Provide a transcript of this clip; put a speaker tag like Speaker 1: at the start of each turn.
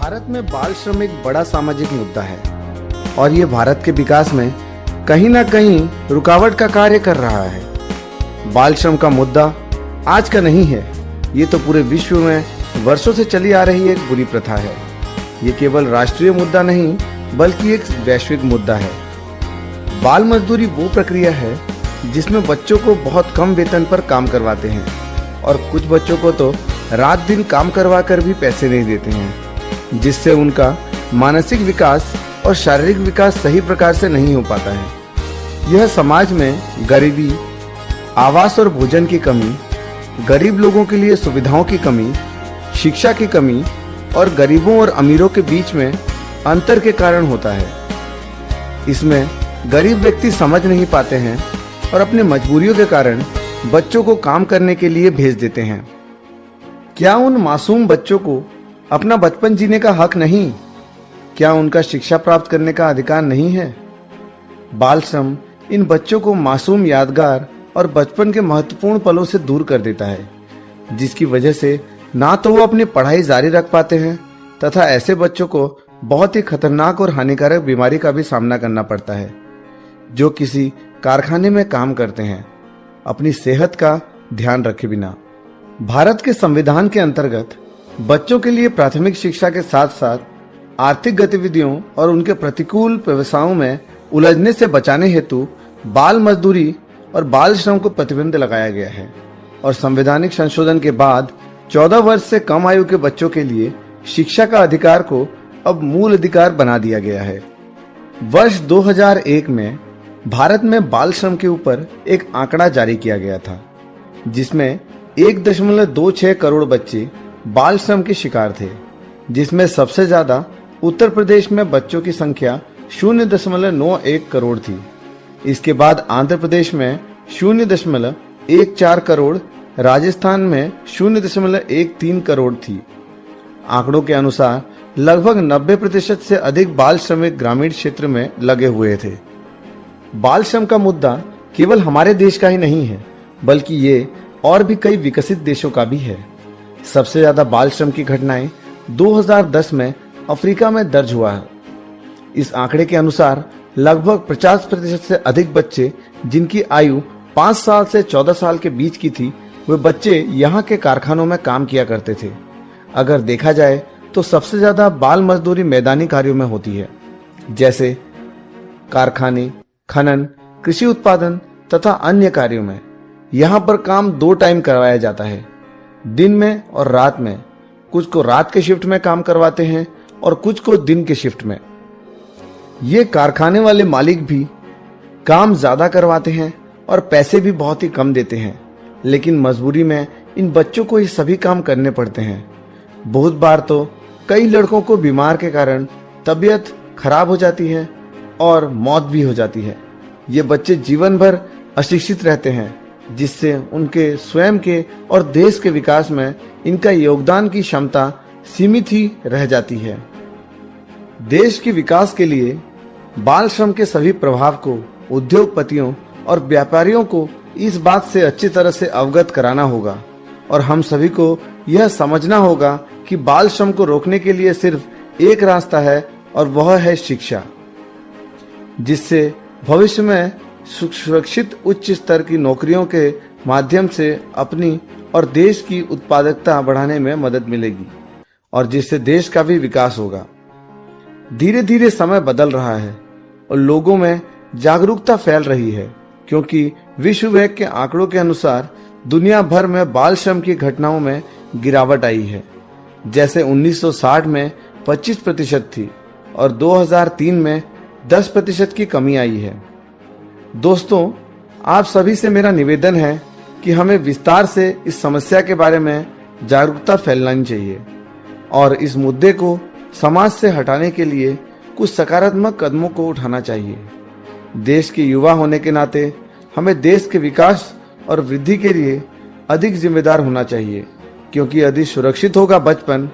Speaker 1: भारत में बाल श्रम एक बड़ा सामाजिक मुद्दा है और ये भारत के विकास में कहीं ना कहीं रुकावट का कार्य कर रहा है। बाल श्रम का मुद्दा आज का नहीं है, ये तो पूरे विश्व में वर्षों से चली आ रही एक बुरी प्रथा है। ये केवल राष्ट्रीय मुद्दा नहीं बल्कि एक वैश्विक मुद्दा है। बाल मजदूरी वो प्रक्रिया है जिसमें बच्चों को बहुत कम वेतन पर काम करवाते हैं और कुछ बच्चों को तो रात दिन काम करवा कर भी पैसे नहीं देते हैं, जिससे उनका मानसिक विकास और शारीरिक विकास सही प्रकार से नहीं हो पाता है। यह समाज में गरीबी, आवास और भोजन की कमी, गरीब लोगों के लिए सुविधाओं की कमी, शिक्षा की कमी और गरीबों और अमीरों के बीच में अंतर के कारण होता है। इसमें गरीब व्यक्ति समझ नहीं पाते हैं और अपने मजबूरियों के कारण बच्चों को काम करने के लिए भेज देते हैं। क्या उन मासूम बच्चों को अपना बचपन जीने का हक नहीं? क्या उनका शिक्षा प्राप्त करने का अधिकार नहीं है? बाल श्रम इन बच्चों को मासूम यादगार और बचपन के महत्वपूर्ण पलों से दूर कर देता है, जिसकी वजह से ना तो वो अपनी पढ़ाई जारी रख पाते हैं तथा ऐसे बच्चों को बहुत ही खतरनाक और हानिकारक बीमारी का भी सामना करना पड़ता है। जो किसी कारखाने में काम करते हैं अपनी सेहत का ध्यान रखे बिना। भारत के संविधान के अंतर्गत बच्चों के लिए प्राथमिक शिक्षा के साथ साथ आर्थिक गतिविधियों और उनके प्रतिकूल व्यवसायों में उलझने से बचाने हेतु बाल मजदूरी और बाल श्रम को प्रतिबंध लगाया गया है और संवैधानिक संशोधन के बाद 14 वर्ष से कम आयु के बच्चों के लिए शिक्षा का अधिकार को अब मूल अधिकार बना दिया गया है। वर्ष 2001 में भारत में बाल श्रम के ऊपर एक आंकड़ा जारी किया गया था, जिसमें 1.26 करोड़ बच्चे बाल श्रम के शिकार थे, जिसमें सबसे ज्यादा उत्तर प्रदेश में बच्चों की संख्या 0.91 करोड़ थी। इसके बाद आंध्र प्रदेश में 0.14 करोड़, राजस्थान में 0.13 करोड़ थी। आंकड़ों के अनुसार लगभग 90% से अधिक बाल श्रमिक ग्रामीण क्षेत्र में लगे हुए थे। बाल श्रम का मुद्दा केवल हमारे देश का ही नहीं है, बल्कि ये और भी कई विकसित देशों का भी है। सबसे ज्यादा बाल श्रम की घटनाएं 2010 में अफ्रीका में दर्ज हुआ है। इस आंकड़े के अनुसार लगभग 50% से अधिक बच्चे जिनकी आयु 5 साल से 14 साल के बीच की थी, वे बच्चे यहाँ के कारखानों में काम किया करते थे। अगर देखा जाए तो सबसे ज्यादा बाल मजदूरी मैदानी कार्यों में होती है, जैसे कारखाने, खनन, कृषि उत्पादन तथा अन्य कार्यों में। यहाँ पर काम 2 टाइम करवाया जाता है, दिन में और रात में। कुछ को रात के शिफ्ट में काम करवाते हैं और कुछ को दिन के शिफ्ट में। ये कारखाने वाले मालिक भी काम ज्यादा करवाते हैं और पैसे भी बहुत ही कम देते हैं, लेकिन मजबूरी में इन बच्चों को ये सभी काम करने पड़ते हैं। बहुत बार तो कई लड़कों को बीमार के कारण तबीयत खराब हो जाती है और मौत भी हो जाती है। ये बच्चे जीवन भर अशिक्षित रहते हैं, जिससे उनके स्वयं के और देश के विकास में इनका योगदान की क्षमता सीमित ही रह जाती है। देश के विकास के लिए बाल श्रम के सभी प्रभाव को उद्योगपतियों और व्यापारियों को इस बात से अच्छी तरह से अवगत कराना होगा और हम सभी को यह समझना होगा कि बाल श्रम को रोकने के लिए सिर्फ एक रास्ता है और वह है शिक्षा, जिससे भविष्य में सुरक्षित उच्च स्तर की नौकरियों के माध्यम से अपनी और देश की उत्पादकता बढ़ाने में मदद मिलेगी और जिससे देश का भी विकास होगा। धीरे धीरे समय बदल रहा है और लोगों में जागरूकता फैल रही है, क्योंकि विश्व बैंक के आंकड़ों के अनुसार दुनिया भर में बाल श्रम की घटनाओं में गिरावट आई है। जैसे 1960 में 25% थी और 2003 में 10% की कमी आई है। दोस्तों, आप सभी से मेरा निवेदन है कि हमें विस्तार से इस समस्या के बारे में जागरूकता फैलानी चाहिए और इस मुद्दे को समाज से हटाने के लिए कुछ सकारात्मक कदमों को उठाना चाहिए। देश के युवा होने के नाते हमें देश के विकास और वृद्धि के लिए अधिक जिम्मेदार होना चाहिए, क्योंकि अधिक सुरक्षित होगा बचपन